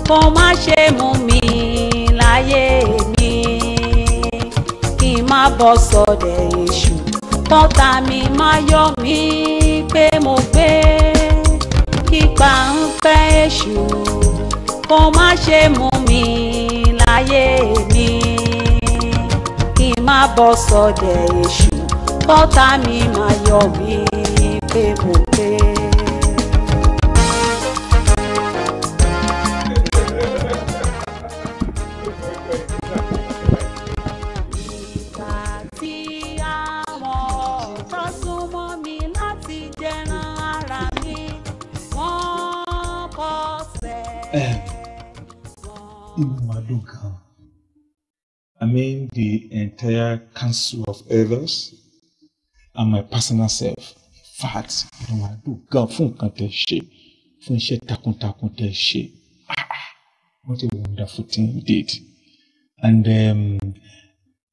kó má ṣe mú mi láyé mi kí n má bọ́ sọ́dẹ̀ èṣù kọ́tà mi má yọ mí pé mo gbé kípa ń fẹ́ èṣù kó má ṣe mú mi láyé mi kí n má bọ́ sọ́dẹ̀ èṣù kọ́tà mi má yọ mí pé mo gbé. I mean the entire council of elders and my personal self. In fact, God fún nǹkan tẹ́ ṣe, fún iṣẹ́ takuntakun tẹ́ ṣe. What a wonderful thing you did. And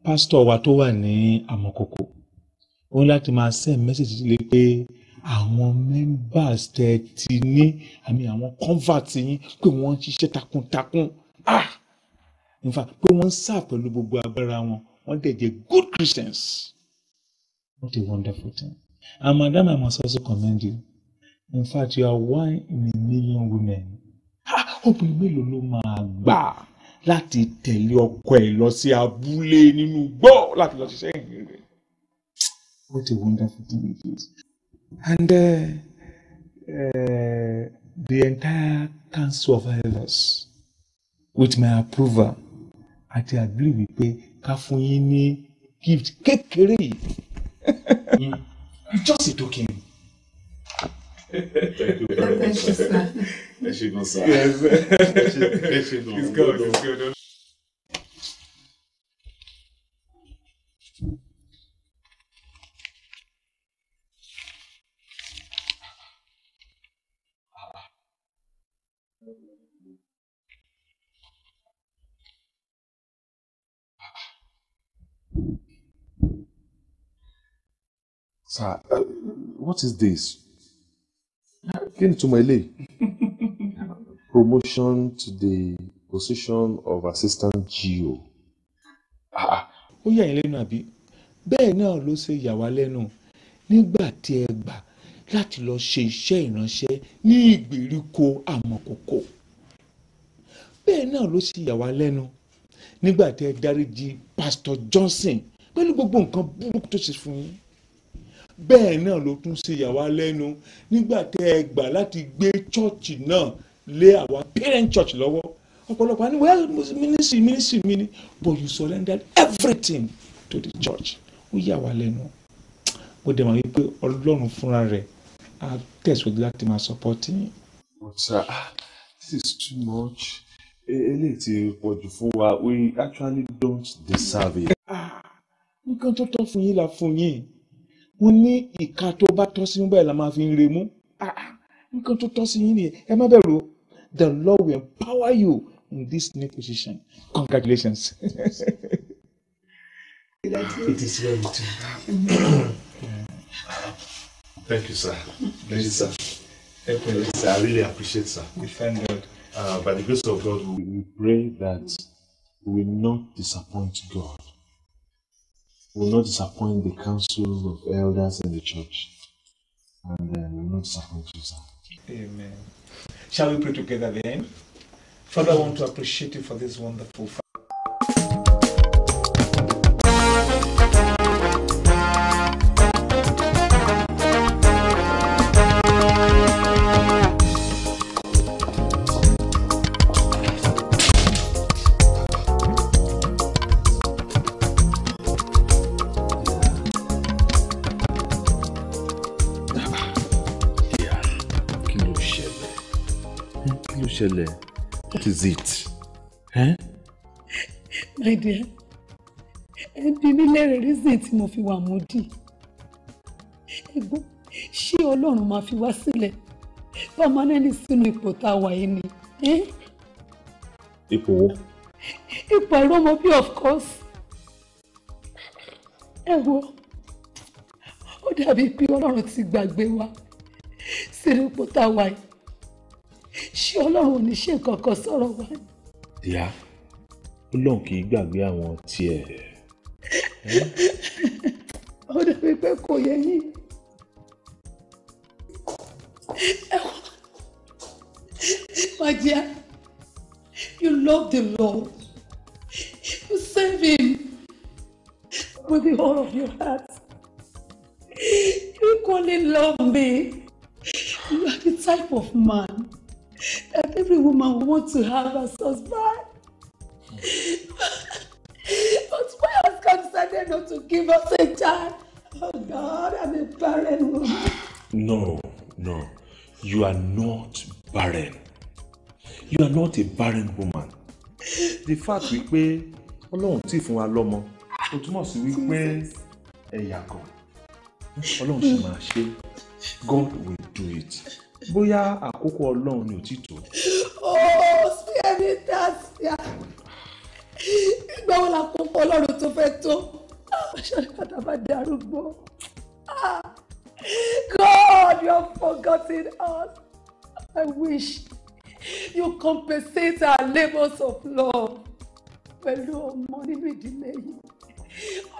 pastor wa tó wà ní Amokoko, ó ní láti máa send message lé pé àwọn members tẹ́ ti ní, àwọn convert yín pé wọ́n ń ṣiṣẹ́ takuntakun. In fact, pé wọ́n ń sá pẹ̀lú gbogbo agbára wọn, wọ́n dẹ̀ jẹ́ good Christians. What a wonderful thing. And madam, I must also commend you. In fact, you are one in a million women. Obìnrin mélòó ló máa gbà láti tẹ̀lé ọkọ ẹ̀ lọ sí abúlé nínú gbọ́ láti lọ ṣiṣẹ́ ìrìn rẹ̀. What a wonderful thing it is. And the entire council of elders, with my approval, àti agree wípé ká fún yín ní gift kékeré yìí. Just a token. Thank you very much, sir. Yes. It's good. Sir, what is this? Kí ni túmọ̀ eléyìí? Promotion to the position of assistant GO. Ó yà yín lẹ́nu àbí? Bẹ́ẹ̀ náà ló ṣe yà wá lẹ́nu nígbà tí ẹ gbà láti lọ ṣe iṣẹ́ ìránṣẹ́ ní ìgbèríko Àmọ̀kòkò. Bẹ́ẹ̀ náà ló ṣe yà wá lẹ́nu nígbà tí ẹ dáríjì Pastor Johnson pẹ̀lú gbogbo nǹkan burúkú tó ṣe fún yín. Bẹ́ẹ̀ náà ló tún ṣe yà wá lẹ́nu nígbà tí ẹ gbà láti gbé chọ́ọ̀chì náà lé àwa parent church lọ́wọ́. Ọ̀pọ̀lọpọ̀ àní well ministry mini but you surrendered everything to the church. Ó yà wá lẹ́nu. Mo dẹ̀ mọ̀ wípé Ọlọ́run fúnra rẹ̀ á tẹ̀síwájú láti máa support yín. But sir, this is too much. Eléyìí ti pọ̀jù fún wa. We actually don't deserve it. Nǹkan tó tọ́ fún yín la fún yín. Mo ní ìka tó bá tọ́ sí mú báyìí la máa fi ń remú. Nǹkan tó tọ́ sí yín nìyẹn. Ẹ má bẹ̀rù. The Lord will empower you in this new position. Congratulations. It is well with you. Thank you, sir. Thank you, sir. Thank you, sir. I really appreciate, sir. We thank God. By the grace of God, we pray that we will not disappoint God. We will not disappoint the council of elders in the church. And we will not disappoint you, sir. Amen. Shall we pray together then? Father, I want to appreciate you for this wonderful family. What is it? My dear, ẹbí mi lẹ́rẹ̀ reason tí mo fi wà moody. Ẹ̀gbọ́n, ṣé Ọlọ́run máa fi wá sílẹ̀ permanently sínú ipò tá a wà yìí ni? Ipò wo? Ipò àìrọ́mọbí, of course. Ẹ wo, ó dàbí pé Ọlọ́run ti gbàgbé wa sínú ipò tá a wà yìí. ṣé Ọlọ́run ò ní ṣe nǹkan kan sọ̀rọ̀ wa? Ìyá, Ọlọ́run kì í gbàgbé àwọn tiẹ̀. Ó dàbí pé kò yẹ yín. My dear, you love the Lord. You serve Him with the whole of your heart. You equally love me. You are the type of man that every woman wants to have as husband. But why has God decided not to give us a child? Oh God, I'm a barren woman. No. You are not barren. You are not a barren woman. The fact wípé Ọlọ́run tí fún wa lọ́mọ, ó túmọ̀ sí wípé ẹ̀yà kan. Ọlọ́run sì máa ṣe. God will do it. Bóyá àkókò Ọlọ́run ni ò tí tó. Oh, spare me that. Ìgbà wo làkókò Ọlọ́run tó fẹ́ tó? Ṣé kàtà bá darúgbó? God, you have forgotten us. I wish you compensate our labors of love. Pẹ̀lú ọmọ nínú ìdílé yìí.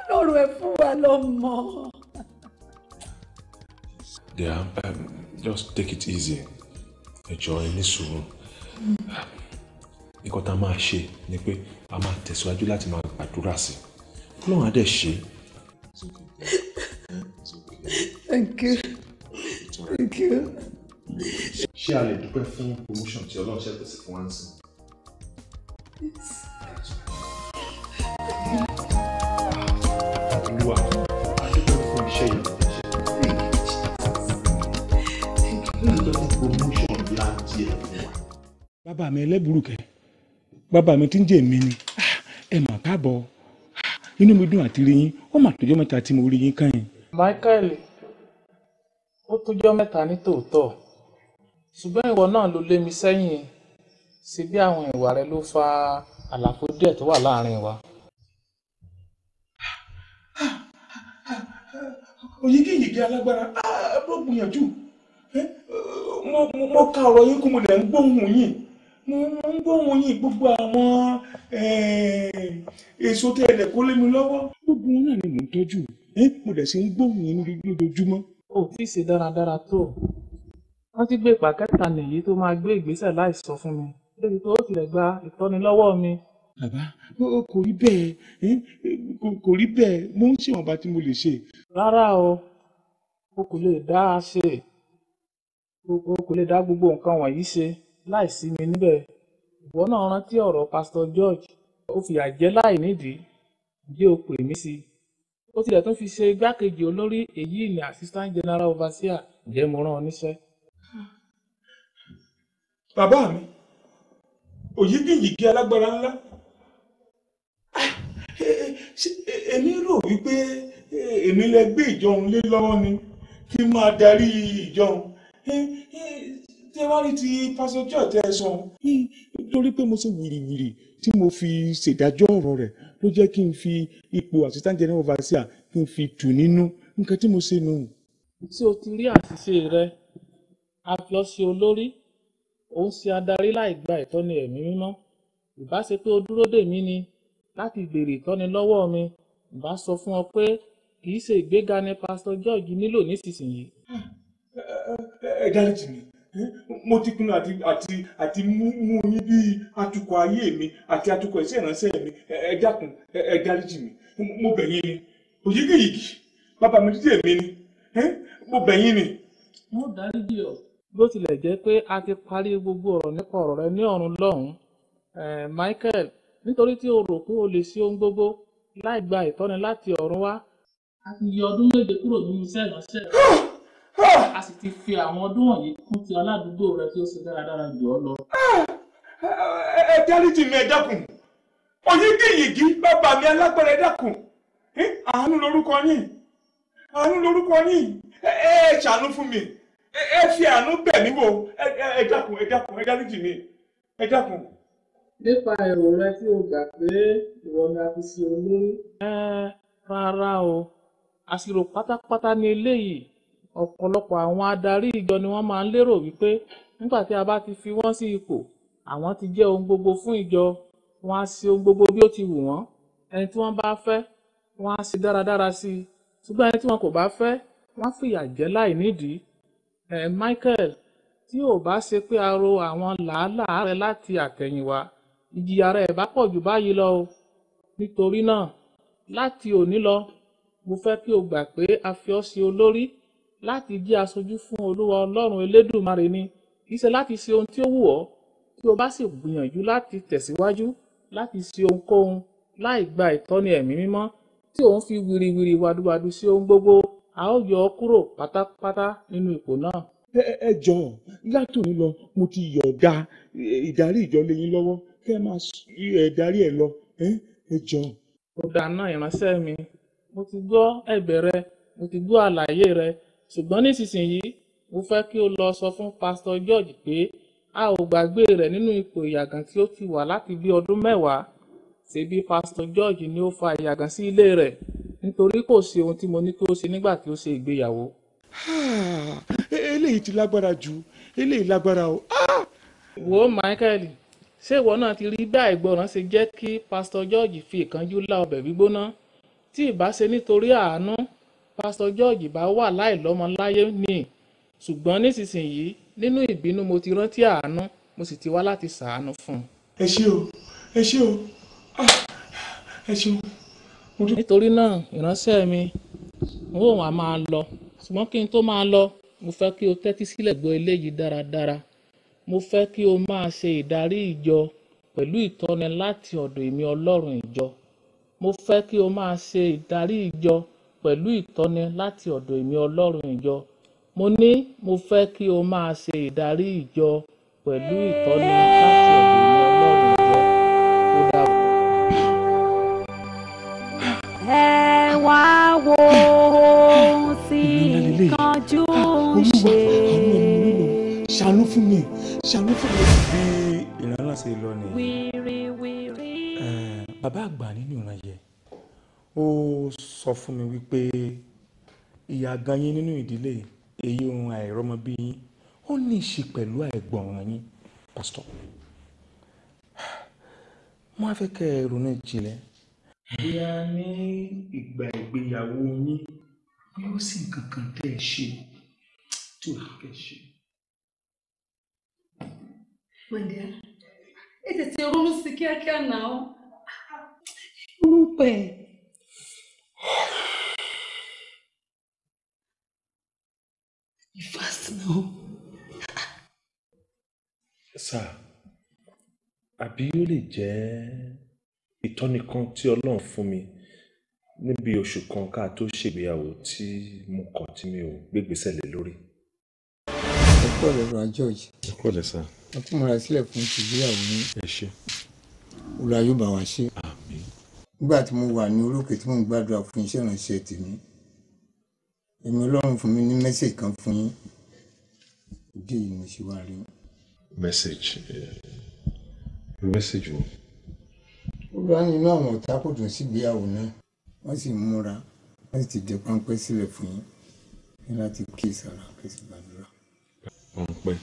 Ọlọ́run ẹ fún wa lọ́mọ. Yeah, just take it easy. Ẹ jọ̀ọ́, ẹ ní sùúrù. Nǹkan tá a máa ṣe ni pé a máa tẹ̀síwájú láti máa gbàdúrà sí. Ọlọ́run á dẹ̀ ṣe. Thank you. Thank you. Ṣé a lè dúpẹ́ fún promotion tí Ọlọ́run ṣe pèsè fún wa ń sìn? Olúwa, a dúpẹ́ fún iṣẹ́ yìí. Promotion ńlá díẹ̀ fún wa. Bàbá mi ẹlẹ́bùrúkẹ́, bàbá mi tí ń jẹ́ mi ni, ẹ mà káàbọ̀, inú mi dùn àti rí yín, ó mà tójọ́ mẹ́ta tí mo rí yín kàn. Michael, ó tójọ́ mẹ́ta ní tòótọ́, ṣùgbọ́n ìwọ náà ló lé mi sẹ́yìn sí bí àwọn ìwà rẹ ló fa àlàfo díẹ̀ tó wà láàrin wa. Oyígíyìgí alágbára, mo gbìyànjú, mo ka ọ̀rọ̀ yín kó mo lè ń gbóhùn yín, mo ń gbóhùn yín gbogbo àwọn èso tẹ́ ẹ̀dẹ̀ kó lé mi lọ́wọ́. Gbogbo wọn náà ni mò ń tọ́jú, mo dẹ̀ sì ń gbóhùn yín lójoojúmọ́. Ó tí ì ṣe dáradára tó. Wọ́n ti gbé ìpà kẹta nìyí tó máa gbé ìgbésẹ̀ láì sọ fún mi. Débi tó tilẹ̀ gba ìtọ́ni lọ́wọ́ mi. Bàbá, kò rí bẹ́ẹ̀, kò rí bẹ́ẹ̀, mo ń ṣèwọ̀nba tí mo lè ṣe. Rárá o kò lè dá a ṣe. O kò lè dá gbogbo nǹkan wọ̀nyí ṣe láì sí mi níbẹ̀. Ìwọ náà rántí ọ̀rọ̀ Pastor George. Ó fìyà jẹ láì nídìí. Ǹjẹ́ o pè mí sí i? Ó tilẹ̀ tún fi ṣe igbákejì olórí, èyí ni assistant general overseer. Ǹjẹ́ mo rán ọ níṣẹ́? Bàbá mi, òyígíyìgí alágbára ńlá. Èmi rò wípé èmi lè gbé ìjọun lé lọ́wọ́ ni kí n máa darí ìjọun. Tí wá rí ti Pastor George tẹ́ sọ, nítorí pé mo ṣe wìrìwìrì tí mo fi ṣèdájọ́ ọ̀rọ̀ rẹ̀ ló jẹ́ kí n fi ipò assistant general overseer kí n fi tù nínú nǹkan tí mo ṣe nù. Tí o ti rí àṣìṣe rẹ, a fi ọ́ ṣe olórí, ó ń ṣe adarí láì gba ìtọ́ni ẹ̀mí mímọ́. Ìbá ṣe pé o dúró dè mí ni láti béèrè ìtọ́ni lọ́wọ́ mi, ìbá sọ fún ọ pé kì í ṣe ìgbéga ni Pastor George nílò nísinsìnyí. Ẹ dáríjì mi, mo ti pinnu àti mú yín bí atukọ̀ ayé mi àti atukọ̀ iṣẹ́ ìránṣẹ́ mi. Ẹ dákun, ẹ dáríjì mi, mo bẹ̀ yín ni. Òyígíyìgí, bàbá mi dídé mi ni, mo bẹ̀ yín ni. Mo dáríjì ọ́. Bó tilẹ̀ jẹ́ pé a ti parí gbogbo ọ̀rọ̀ nípa ọ̀rọ̀ rẹ ní ọ̀run lọ́hùn-ún, Michael, nítorí tí o rò pé o lè ṣe ohun gbogbo láì gba ìtọ́ni láti ọ̀run wá. A ti yọ ọdún 7 kúrò nínú iṣẹ́ ìránṣẹ́ rẹ. A sì ti fi àwọn ọdún wọ̀nyí kún ti aládùúgbò rẹ tí ó ṣe dáradára jù ọ́ lọ. Ẹ dáríjì mi, ẹ dákun. Oyígíyìgí, bàbá mi alágbára, ẹ dákun. Àánú lorúkọ yín, àánú lorúkọ yín. Ẹ ṣàánú fún mi. Ẹ fi àánú bẹ̀ mí wò. Ẹ dákun, ẹ dáríjì mi, ẹ dákun. Nípa èrò rẹ tí o gbà pé ìwọ ni a fi ṣe olórí. Rárá o, àṣìrò pátápátá ni eléyìí. ọ̀pọ̀lọpọ̀ àwọn adarí ìjọ ni wọ́n máa ń lérò wípé nígbà tí a bá ti fi wọ́n sí ipò àwọn ti jẹ́ ohun gbogbo fún ìjọ, wọ́n á ṣe ohun gbogbo bí ó ti wù wọ́n, ẹni tí wọ́n bá fẹ́ wọ́n á ṣe dáradára sí i, ṣùgbọ́n ẹni tí wọn kò bá fẹ́ wọ́n á fìyà jẹ láì nídìí. Michael, tí ò bá ṣe pé a ro àwọn làálàá rẹ láti àtẹ̀yìnwá, ìjìyà rẹ̀ bá pọ̀ jù báyìí lọ o. Nítorí náà láti òní lọ mo fẹ́ kí o gbà pé a fi ọ́ sí olórí láti jẹ́ aṣojú fún Olúwa Ọlọ́run Elédùmarè ni, kì í ṣe láti ṣe ohun tí ó wù ọ́. Tí o bá sì gbìyànjú láti tẹ̀síwájú láti ṣe ohunkóhun láì gba ìtọ́ni ẹ̀mí mímọ́ tí òun fi wìrìwìrì wàdùwàdù sí ohun gbogbo, a ó yọ ọ́ kúrò pátápátá nínú ipò náà. ẹ jọ̀ọ́ látòní lọ mo ti yọ̀ọ̀da ìdarí ìjọ lé yín lọ́wọ́ kẹ́ ẹ máa darí ẹ lọ ẹ jọ̀ọ́. Ó dáná ìránṣẹ́ mi, mo ti gbọ́ ẹ̀bẹ̀ rẹ, mo ti gbọ́ àlàyé rẹ, ṣùgbọ́n nísinsìnyí mo fẹ́ kí o lọ sọ fún Pastor George pé a ò gbàgbé rẹ̀ nínú ipò ìyàgàn tí ó ti wà láti bí ọdún 10. Ṣebí Pastor George ni ó fa ìyàgàn sí ilé rẹ̀ nítorí kò sí ohun tí mo ní kí ó ṣe nígbà tí ó ṣe ìgbéyàwó. Eléyìí ti lágbára jù, eléyìí lágbára o. Wo Michael, ṣé ìwọ náà ti rí bí àìgbọràn ṣe jẹ́ kí Pastor George fi ìkánjú lá ọbẹ̀ gbígbóná? Tí ìbá ṣe nítorí àánú, Pastor George bá wà láìlọ́mọ láyé ni, ṣùgbọ́n nísinsìnyí nínú ìbínú mo ti rántí àánú, mo sì ti wá láti ṣàánú fún un. Ẹ ṣé o, ẹ ṣé o, ẹ ṣé o. Nítorí náà ìránṣẹ́ mi, n ó wá máa lọ, ṣùgbọ́n kí n tó máa lọ mo fẹ́ kí o tẹ́tí sílẹ̀ gbọ́ eléyìí dáradára. Mo fẹ́ kí o máa ṣe ìdarí ìjọ pẹ̀lú ìtọ́ni láti ọ̀dọ̀ èmi Ọlọ́run ìjọ. Mo fẹ́ kí o máa ṣe ìdarí ìjọ pẹ̀lú ìtọ́ni láti ọ̀dọ̀ èmi Ọlọ́run ìjọ. Mo ní mo fẹ́ kí o máa ṣe ìdarí ìjọ pẹ̀lú ìtọ́ni láti ọ̀dọ̀ èmi Ọlọ́run ìjọ. Ó dàbọ̀. Ẹ wá wo ohun tí ìkánjú ń ṣe. Ṣàánú fún mi, ṣàánú fún mi. Bí ìran ṣe lọ ni Wíríwírí. bàbá àgbà nínú ìran yẹ ó sọ fún mi wípé ìyàgàn yín nínú ìdílé èyí ohun àìrọ́mọbí yín ó ní í ṣe pẹ̀lú àìgbọràn yín pásítọ̀. Mo á fẹ́ kẹ́ ẹ ronú jinlẹ̀. Bóyá ní ìgbà ìgbéyàwó yín bí ó sì nǹkan kan tẹ́ ẹ ṣe tí ò kẹ́ ẹ ṣe. Mọ̀díá, ẹ tètè ronú sí kíákíá náà. Ronú pẹ̀. You fast now. Sir, àbí ó lè jẹ́ ìtọ́ni kan tí Ọlọ́run fún mi níbi oṣù kan ká tó ṣègbéyàwó tí mo kọ̀ tí mi ò gbégbèsè lé lórí. Ẹ kú ọ̀rọ̀ George. Ẹ kú ọ̀lẹ́ sá. Wọ́n tún múra sílẹ̀ fún ìgbéyàwó ní Ẹ ṣé. Olúwa yóò bá wa ṣe. Àmín. Nígbà tí mo wà ní orókè tí mo ń gbàdúrà fún iṣẹ́ ìránṣẹ́ tèmi, èmi Ọlọ́run fún mi ní mẹ́sẹ̀jì kan fún yín. Ìdí yìí mo ṣe wá rí. Message wo? Olúwa ní inú àwọn ọ̀tá kò dùn sí ìgbéyàwó náà. Wọ́n sì múra, wọ́n sì ti dẹ páńpẹ́ sílẹ̀ fún yín. Ní láti kí ìsàrà kí sì gbàdúrà. Páńpẹ́.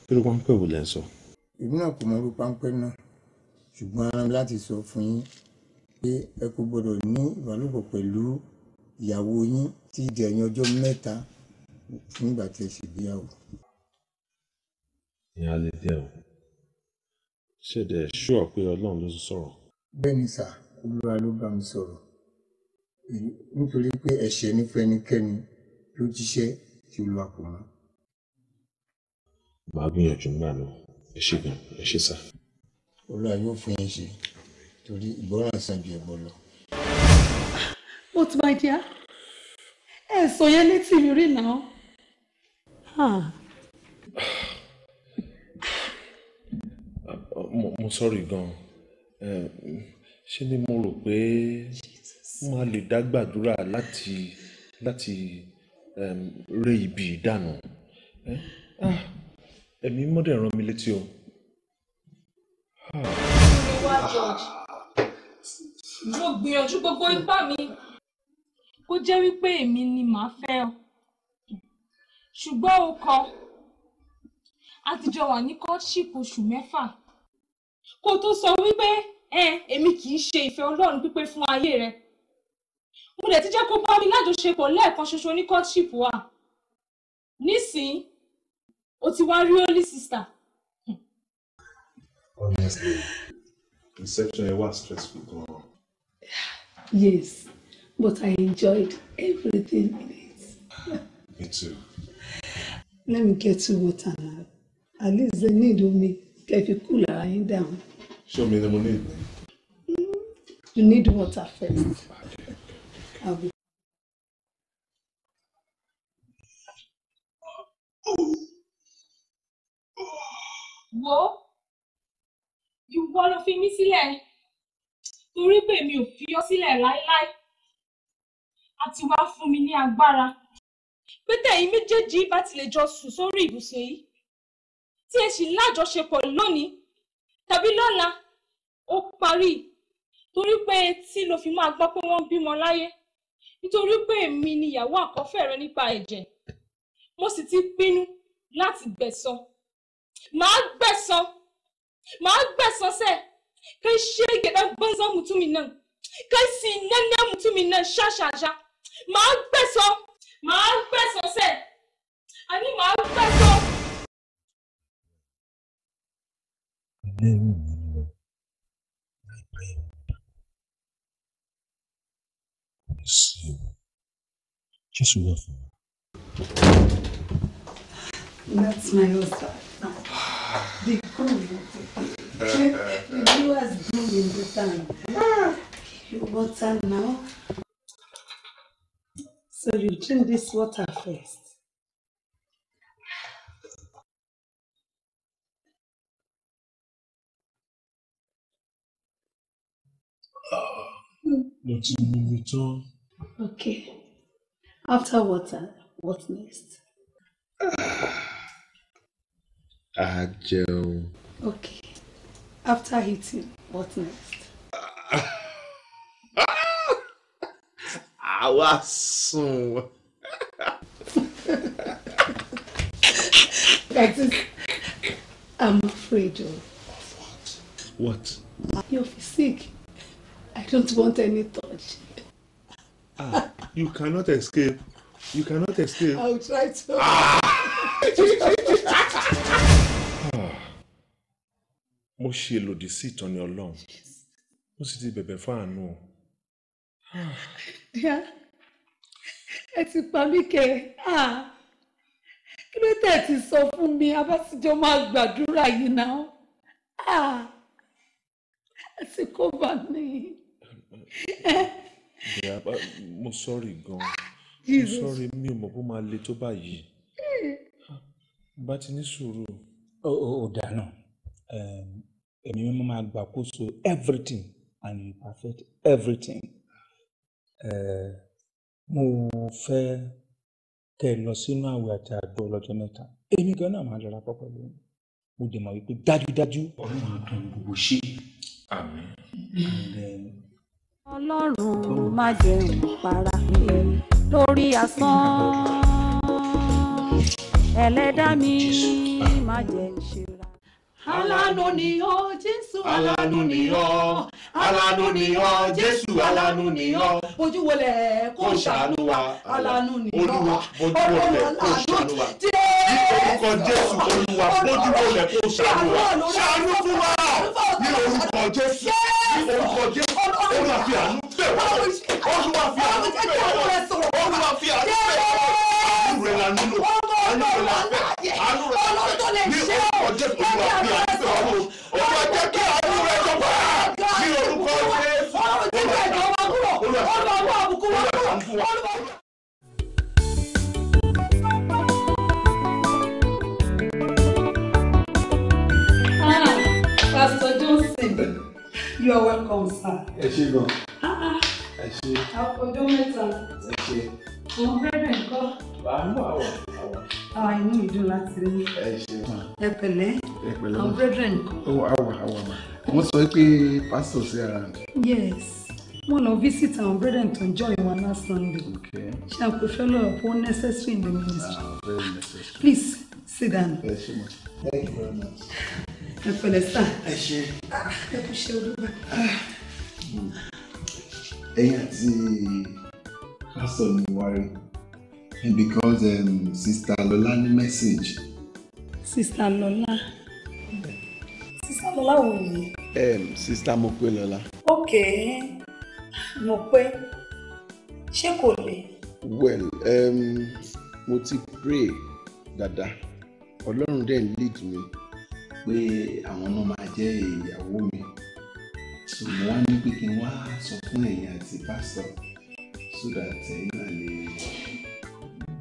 Kí ló páńpẹ́ wò lẹ́ ń sọ? Èmi náà kò mọ irú páńpẹ́ náà, ṣùgbọ́n ara mi láti sọ fún yín pé ẹ kò gbọdọ̀ ní ìbálòpọ̀ pẹ̀lú ìyàwó yín tí di ẹ̀yìn ọjọ́ 3 nígbà tí ẹ ṣègbéyàwó. Ìyá lè dẹ́ o. Ṣé dẹ̀ ṣúọ̀ pé Ọlọ́run ló sọ̀rọ̀? Bẹ́ẹ̀ ni sà, Olúwa ló bá mi sọ̀rọ̀. Nítorí pé ẹ̀ṣẹ̀ ní fẹ́nikẹ́ni ló jíṣẹ́ tí Olúwa kò mọ̀. Màá gbìyànjú nígbà náà. Ẹ ṣé gan, ẹ ṣé sà. Olúwa yóò fún yín ṣe torí ìgbọràn sàn ju ẹbọ lọ. But my dear, ẹ sọ yẹn létí mi rí náà. Mo sorry gan. Ṣé ni mo rò pé wọ́n á lè dá gbàdúrà láti ré ibi ìdáná. Ẹ̀mí mọ́dẹ̀ rán mi létí o. Olúwa George, mo gbìyànjú gbogbo ipá mi kó jẹ́ wípé èmi ni màá fẹ́ ọ. Ṣùgbọ́n o kọ̀. A ti jọ wà ní courtship oṣù 6. Kó tó sọ wípé èmi kì í ṣe ìfẹ́ Ọlọ́run pípé fún ayé rẹ. Mo dẹ̀ ti jẹ́ kó bá mi lájọṣepọ̀ lẹ́ẹ̀kan ṣoṣo ní courtship wa. Nísìnyí, o ti wá rí holy sister. Honestly, reception was stressful. Yes, but I enjoyed everything in it. Me too. Let me get to water now. At least the need of me get you cooler lying down. Show me the money. You need water first. I'll be. Wo, ìwọ ló fi mí sílẹ̀ torí pé mi ò fi ọ́ sílẹ̀ láíláí. A ti wá fún mi ní agbára. Pé tẹ̀yin méjèèjì bá ti lè jọ sùn sórí ibùsùn yìí. Tí ẹ sì lájọṣepọ̀ lónìí tàbí lọ́la, ó parí. Torí pé tí ló fi máa gbọ́ pé wọ́n bímọ láyé. Nítorí pé èmi ni ìyàwó àkọ́fẹ́ rẹ nípa ẹ̀jẹ̀. Mo sì ti pinnu láti gbẹ̀san. Màá gbẹ̀san sẹ́. Kai shege dan banzan mutumin nan. Kai sinanne mutumin nan shashasha. Màá gbẹ̀san sẹ́. Àní màá gbẹ̀san. Just love him. That's my husband. The cool. The viewers bring in the time. You water now. So you drink this water first. But you will return. Okay. After water, what next? Agel. Okay. After eating, what next? Awesome. That is, I'm afraid of. What? You're sick. I don't want any touch. You cannot escape. You cannot escape. I'll try to. Mo ṣe lòdì sí ìtọ́ni Ọlọ́run. Mo sì ti bẹ̀bẹ̀ fún àánú. Ẹ ti pa mí kẹ́. Kí ló tẹ̀ ti sọ fún mi? Abásíjọ́ máa gbàdúrà yìí náà. Ẹ ti kó bá mi. Mo sorry gan. Mo Jesus. sorry, mi ò mọ̀ pé ó máa le tó báyìí. Bá ti ní sùúrù. Ó dáná. Èmi mímọ́ máa gbàkóso everything and you perfect everything. Mo fẹ́ kẹ́ ẹ lọ sínú àwẹ̀ àti àdó ọlọ́jọ́ mẹ́ta. Èmi gan náà máa lọ́ra pọ́pọ́ lónìí. Mo dẹ̀ mọ̀ wípé dájúdájú Ọlọ́run á tún gbogbo ṣe. Àmín. Ọlọ́run má jẹ́ n para mi lórí asán. Ẹlẹ́dàá mi má jẹ́ n ṣera. Aláàánú ni ọ́, Jésù. Aláàánú ni ọ́, aláàánú ni ọ́, Jésù aláàánú ni ọ́. Ojú wọlé kó ṣàánú wa, aláàánú ni ọ́. Olúwa bójú wọlé kó ṣàánú wa. Ní orúkọ Jésù Olúwa bójú wọlé kó ṣàánú wa. Ṣàánú fún wa ní orúkọ Jésù. Ní orúkọ Jésù Olúwa fi àánú bẹ̀ wá. Olúwa fi àánú bẹ̀ wá. Olúwa fi àánú bẹ̀ wá. Àánú rẹ̀ la nílò. Àánú rẹ̀ la fẹ́. Àánú rẹ̀ la fẹ́. Ní orúkọ Jésù Olúwa fi àánú bẹ̀ wá. Olúwa jẹ́ kí àánú rẹ̀ jọba. Ní orúkọ Jésù Pastor Johnson, you are welcome, sir. Ẹ ṣé gan. Ẹ ṣé. Ọjọ́ mẹ́ta. Ẹ ṣé. Àwọn bẹ́rẹ̀ nǹkan. Àwọ̀. Inú mi dùn láti rí. Ẹ ṣé. Ẹ pẹ̀lẹ́. Àwọn bẹ́rẹ̀ nǹkan. Àwọ̀. Wọ́n sọ pé pastor sí around. Yes. Wọ́n lọ visit àwọn brethren tó ń join wa náà last Sunday. Okay. She and fellow upon necessary in the ministry. Very necessary. Please sit down. Yes, thank you very much. Pastor Niwari, because Sister Lola ní message. Sister Lola. Sister Lola wo ni? Sister Mope Lola. Okay. Mope. Ṣé kò le? Well, mo ti pray dada. Ọlọ́run dẹ̀ lead mi pé àwọn náà máa jẹ́ ìyàwó mi. So mo wá ní pé kí n wá sọ fún ẹ̀yin àti pastor so that ẹ̀yin náà lè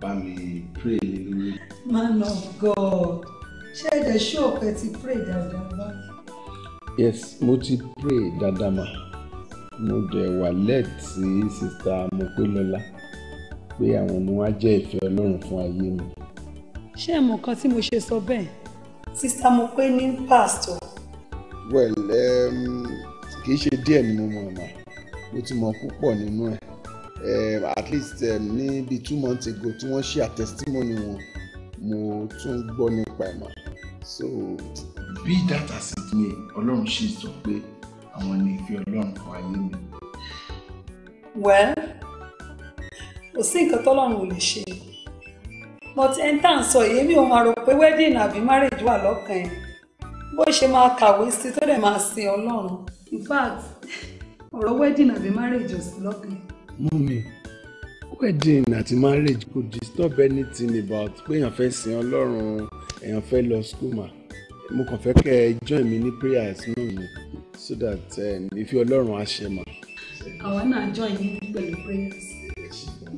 bá mi pray lé lórí. Man of God. Ṣé ẹ̀dẹ̀ ṣé ọ̀pẹ ti pray dáadáa báyìí? Yes, mo ti pray dada ma. Mo dẹ̀ wà led sí Sister Mope Lola pé àwọn ni wọ́n á jẹ́ ìfẹ́ Ọlọ́run fún ayé mi. Ṣé ẹ mọ̀ kan tí mo ṣe sọ bẹ́ẹ̀? Sister Mope ní pastor. Well, kìí ṣe díẹ̀ ni mo mọ̀ mà. Mo ti mọ̀ púpọ̀ nínú ẹ̀. At least ní bíi 2 months ago tí wọ́n share testimony wọn, mo tún gbọ́ nípa ẹ̀ mà. So, be that as it may, Ọlọ́run ṣì sọ pé àwọn ni ìfẹ́ Ọlọ́run fún ayé mi. Well, kò sí nǹkan tọ́lọ́run ò lè ṣe. But ẹni tá à ń sọ yìí mi ò máa rò pé wedding àbí marriage wà lọ́kàn ẹ̀. Bó ṣe máa kàwé sí tó dẹ̀ máa sin Ọlọ́run. In fact, ọ̀rọ̀ wedding àbí marriage ò sí lọ́kàn ẹ̀. Mummy, wedding àti marriage kò disturb anything about pé èèyàn fẹ́ sin Ọlọ́run, èèyàn fẹ́ lọ school mà. Mo kàn fẹ́ kẹ́ ẹ join mi ní prayers náà ni so that ìfẹ́ Ọlọ́run á ṣe mà. Àwa náà join ní pẹ̀lú prayers.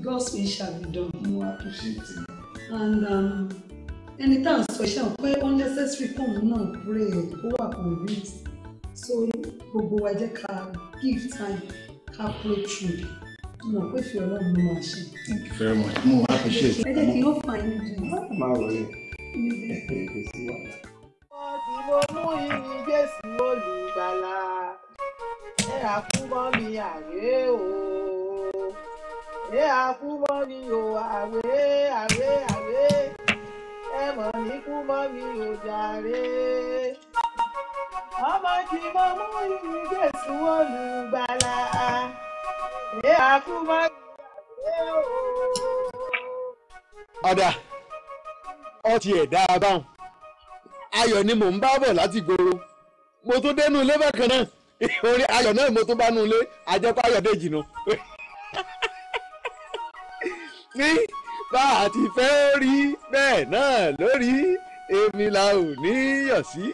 God's will shall be done. Mo appreciate it. And ẹni tá à ń sọ iṣẹ́ pé unnecessary fóònù náà pray ó wà convinced. So gbogbo wa jẹ́ ká give time ká pray through. Mo mọ̀ pé ìfẹ́ Ọlọ́run ló máa ṣe. Thank you very much. Mo appreciate it. Ẹ jẹ́ kí n ó fà yín jù. Máa wọlé. Ọdún mo mú ìyìn Jésù olùgbàlà, ẹ àkúmọ́ mi àwé o, ẹ àkúmọ́ mi o àwé, ẹ mọ̀ ní kúmọ́ mi ò jàre. Ọmọ tí mo mú ìyìn Jésù olùgbàlà, ẹ àkúmọ́ mi àwé o. Ọ̀dà ọtí ẹ̀dá abáhùn ayọ̀ ni mò ń bá bọ̀ láti gbòòrò mo tó dénú ilé bákan náà orí ayọ̀ náà mo tó bá nú ilé àjẹpọ̀ ayọ̀dèjì nù. ní bá a ti fẹ́ rí bẹ́ẹ̀ náà lórí èmi la ò ní yọ̀ sí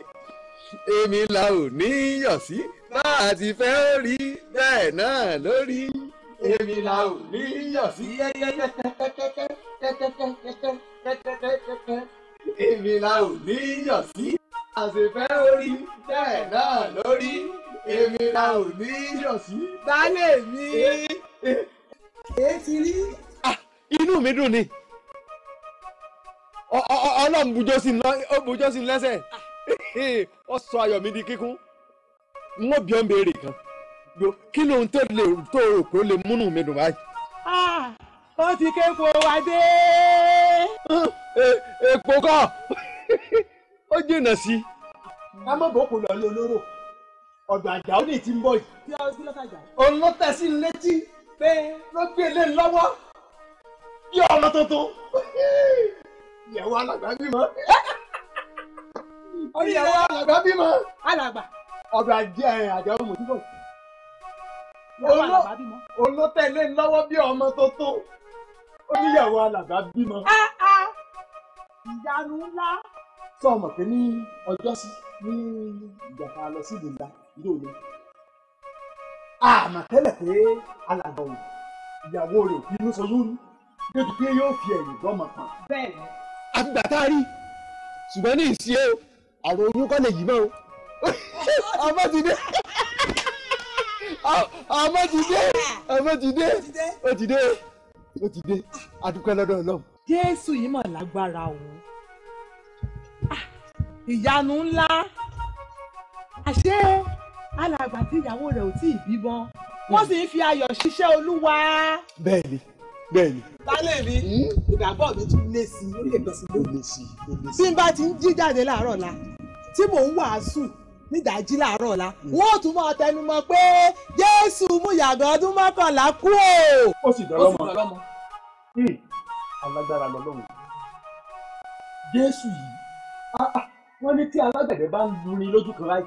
èmi la ò ní yọ̀ sí bá a ti fẹ́ rí bẹ́ẹ̀ náà lórí èmi la ò ní yọ̀ sí èmi la ò ní yọ̀ sí àṣefẹ́ orí bẹ́ẹ̀ náà lórí èmi la ò ní yọ̀ sí. Baálé mi èé ti rí. Inú mi dùn ni Ọlọ́run bùjọ́ sí lẹ́sẹ̀ ó sọ ayọ̀ mi di kíkún n ó bí ọ́n béèrè kan kí lóhun tó rò pé ó lè múnú mi dùn báyìí. Ó ti képo wa dé. Èpò kọ́ ó jìnnà sí. Ká mọ̀ bó kò lọ lé olóró ọ̀dọ̀ àjà ó ní ti ń bọ̀ yìí. Kí ló sàjà? Òun ló tẹ̀ sí létí pé ló gbé lé lọ́wọ́ bí ọmọ tuntun. Ìyàwó alàgbà bímọ. Ìyàwó alàgbà bímọ. Alàgbà. Ọ̀dọ̀ àjà ó mọ̀ sí bọ̀. Òun ló tẹ̀ lé lọ́wọ́ bí ọmọ tuntun. Ó níyàwó alàgbà bímọ. Ìyanu ńlá. Sọ ọmọ pé ní ọjọ́sí ní ìjàpá lọ sí ìlú ńlá ìlú òní. Àmọ́ tẹ́lẹ̀ pé alàgbà òun ìyàwó rẹ̀ bínú sọ lórí débi pé yóò fi ẹ̀yìn gbọ́mọ kan. Bẹ́ẹ̀ni. Àgbà tá a rí ṣùgbọ́n ní ìsí o àrùn oyún kọ́ lè yí mọ́ o. Ọmọ ti dé. Ọmọ ti dé. Ọmọ ti dé. Ó ti dé. Ó ti dé. A dúpẹ́ lọ́dọ̀ Ọlọ́run. Jésù yìí mọ̀ lágbára o. Ìyanu ńlá. Àṣé alàgbà tí ìyàwó rẹ̀ ò tí ì bímọ wọ́n sì ń fi ayọ̀ ṣiṣẹ́ Olúwa. bẹ́ẹ̀ni bẹ́ẹ̀ni. Baálé mi ìgbàgbọ́ mi tún lé sí i ó lè bẹ̀ sí i. Bí n bá ti ń jí jáde láàárọ̀ la tí mò ń wàásù nídàájí láàárọ̀ la wọ́n tún máa tẹnu mọ́ pé Jésù mú ìyàgò ọdún 11 kú o. ó sì dọ́lọ́mọ. alágbára lọ́lọ́run. Jésù yìí wọ́n ní tí alágbẹ̀dẹ bá ń lurin lójú kan láì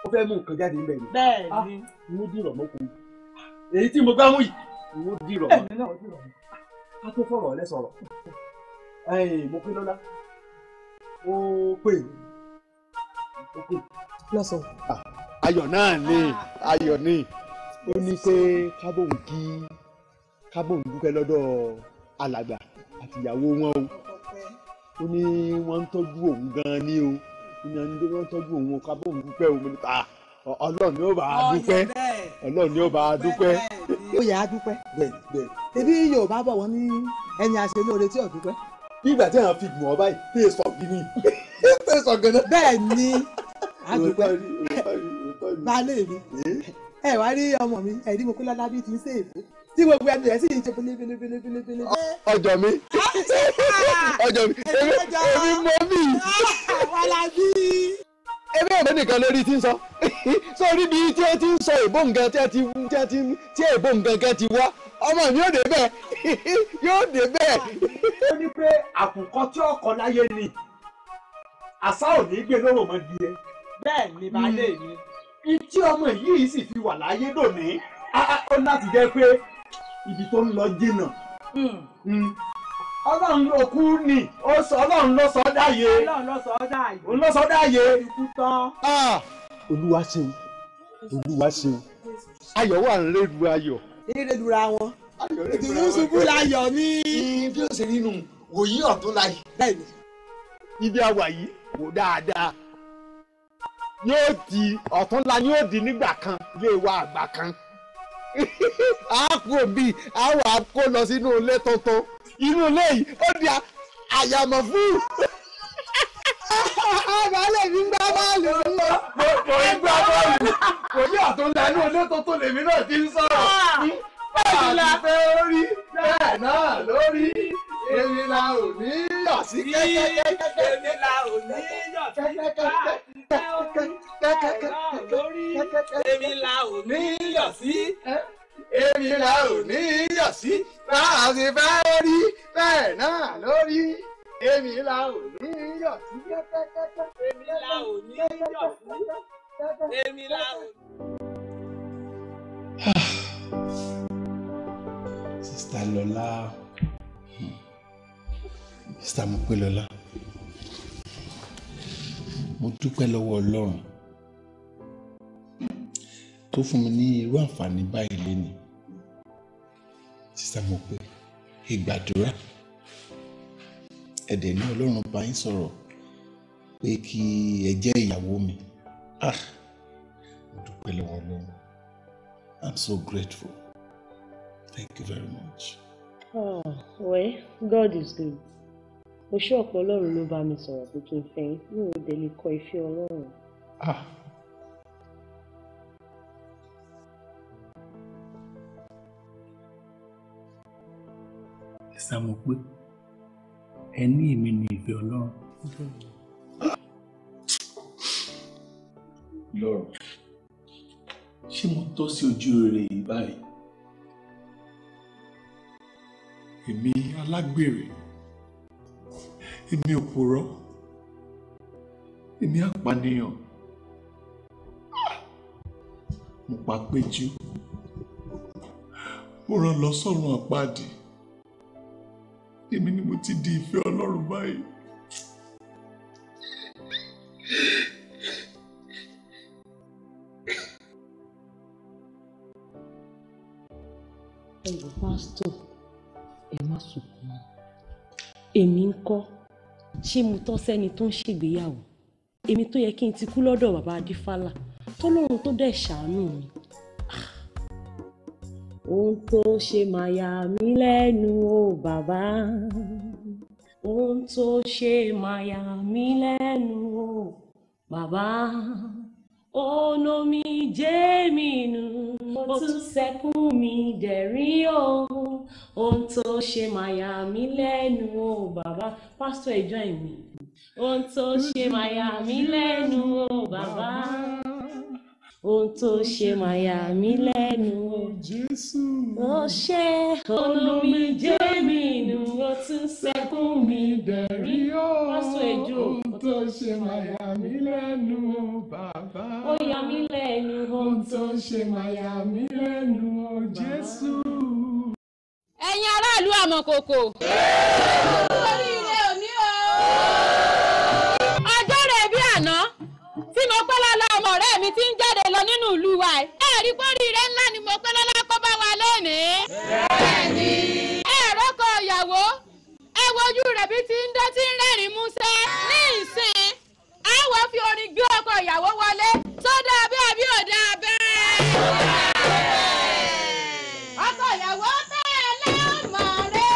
ó fẹ́ mú nǹkan jáde níbẹ̀ ni. bẹ́ẹ̀ni. n ó dìrọ̀ mọ́kùnrin èyí tí mo gbá mú yìí n ó dìrọ̀ mọ́. ká tó fọ̀rọ̀ ẹ sọ̀rọ̀ mo pé lọ́lá ó pè lọ́sọ̀. ayọ̀ náà ni ayọ̀ ni ó ní pé kábòun dúpẹ́ lọ́dọ̀ alàgbà àti ìyàwó wọn ó ní wọ́n ń tọ́jú òun gan-an ní o wọ́n ń tọ́jú òun kábòun dúpẹ́ òun níta Ọlọ́run ni ó bá a dúpẹ́ Ọlọ́run ni ó bá a dúpẹ́. ó yẹ á dúpẹ́. bẹ́ẹ̀ ebi Yorùbá bọ̀ wọ́n ní ẹni àṣẹ lóore tí ò dúpẹ́. nígbà tí àwọn fi gbọ̀n ọ báyìí tí èso gidi tí èso gánà. bẹ́ẹ̀ ni á dúpẹ́. baálé mi ẹ wá rí ọmọ mi ẹ̀rí mo kó lọ́lá bí ti ń ṣèèfé tí gbogbo ẹnu rẹ̀ sì ń ṣe belebelebelebele. ọjọ́ mi èmi mọ mi. wàlá bí. èmi ò mọ nìkan lórí tí ń sọ sórí bí tí ó ti ń sọ èbó nǹkan tí èbó nǹkan kan ti wá ọmọ mi yóò dé bẹ́ẹ̀ yóò dé bẹ́ẹ̀. ó ní pé àkùkọ tí ọkọ láyé ni àṣà ò ní gbé lóró mọ́ di ẹ. bẹ́ẹ̀ ni baálé mi. tí ọmọ yìí sì fi wà láyé lónìí ó láti jẹ́ pé ibi tó ń lọ jìnnà. Ọlọ́run ló kú ni Ọlọ́run ló sọ dáyé. Òun ló sọ dáyé. ikú tán. Olúwa ṣeun Olúwa ṣeun ayọ̀ wà ń rédu ayọ̀. ìrèdùra wọn ìdùnnú ṣubú láyọ̀ mi. bí ó ṣe nínú wòyí ọ̀tún láyé. bẹ́ẹ̀ni. ibi àwà yìí wò dáadáa yóò di ọ̀túnla ni yóò di nígbà kan ilé wa àgbà kan a kú òbí a wà kó lọ sínú ilé tuntun inú ilé yìí ó di àyàmọ̀ fún. baálé mi ń gbá bọ́ọ̀lù. kò ń gbá bọ́ọ̀lù kò ní ọ̀túnla inú ilé tuntun lèmi náà ti ń sọ̀rọ̀. bẹ́ẹ̀ la fẹ́ rí bẹ́ẹ̀ náà lórí èmi la ò ní yọ̀ sí kẹ́kẹ́kẹ́kẹ́. èmi la ò ní yọ̀ sí kẹ́kẹ́kẹ́kẹ́. èmi la ò ní yọ̀ sí. èmi la ò ní yọ̀ sí bá a ṣe fẹ́ rí bẹ́ẹ̀ náà lórí èmi la ò ní yọ̀ sí kẹ́kẹ́kẹ́kẹ́. èmi la ò ní yọ̀ sí. èmi la ò. Sista Lọlá, Sista Mopélọlá, mo dúpẹ́ lọ́wọ́ Ọlọ́run tó fún mi ní irú àǹfààní báyìí lénìí. Sista Mopé, ìgbàdúrà ẹ̀dẹ̀ ní Ọlọ́run bá yín sọ̀rọ̀ pé kí ẹ jẹ́ ìyàwó mi. Mo dúpẹ́ lọ́wọ́ Ọlọ́run. I'm so grateful. Thank you very much. Oh, well, God is good. Mo ṣe ọ̀pọ̀ Ọlọ́run ló bá mi sọ̀rọ̀ pé kí n fẹ́ yín, mi ò dẹ̀ lè kọ ìfẹ́ Ọlọ́run. Sista Mopé, ẹ ní èmi ní ìfẹ́ Ọlọ́run. Lord, ṣé mo tọ́ sí ojú rere yìí báyìí? Èmi alágbèrè, èmi òpùrọ́, èmi apànìyàn, mo pa Péjú, mo rán lọ sọ́run àpáàdì, èmi ni mo ti di ìfẹ́ Ọlọ́run báyìí. Ẹ̀rọ pásítọ̀, ẹ má sunkún mọ́. Èmi ń kọ́, ṣé mo tọ́ sẹ́ni tó ń ṣègbéyàwó? Èmi tó yẹ kí n ti kú lọ́dọ̀ bàbá Adífálà, tọ́lọ́run tó dẹ̀ ṣàánú mi. Ohun tó ṣe máa yà mí lẹ́nu o bàbá. Ohun tó ṣe máa yà mí lẹ́nu o bàbá. olómijé mi nù ó tún sẹ́kún mi dẹ̀rín o ohun tó ṣe máa yà mí lẹ́nu o bàbá pásítọ̀ ìjọ ìmì ohun tó ṣe máa yà mí lẹ́nu o bàbá ohun tó ṣe máa yà mí lẹ́nu o Jésù ó ṣe olómijé mi nù ó tún sẹ́kún mi dẹ̀rín o pásítọ̀ ìjọ ohun tó ṣe máa yà mí lẹ́nu o bàbá ó yà mí lẹ́nu ohun tó ṣe máa yà mí lẹ́nu o Jésù. ẹ̀yin aráàlú Àmọ̀kòkò. oríire òní o. ọjọ́ rẹ̀ bí àná tí mo pẹ́ lọ́la ọmọ ọ̀rẹ́ mi ti ń jáde lọ nínú ìlú wa ẹ̀ rí póríire ńlá ni mo pẹ́ lọ́la kó bá wa lónìí. bẹ́ẹ̀ni. rọ́kọ̀ ìyàwó ẹ wojú rẹ̀ bí ti ń dán tí ń rẹ́rìn músẹ́. ní ìsìn àwọn fi orin gbé ọkọ ìyàwó wọlé tó dáa bẹ́ẹ̀ àbí ò dáa bẹ́ẹ̀. ọkọ ìyàwó tẹ̀lé ọmọ rẹ̀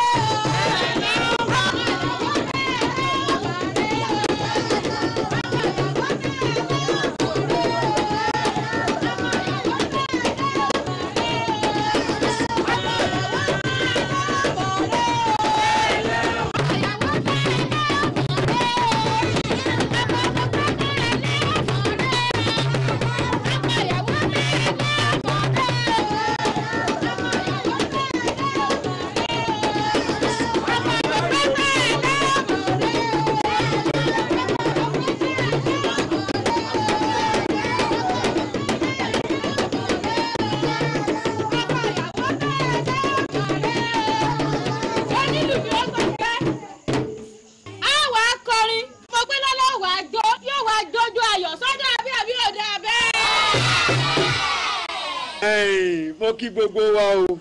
mo kí gbogbo wa o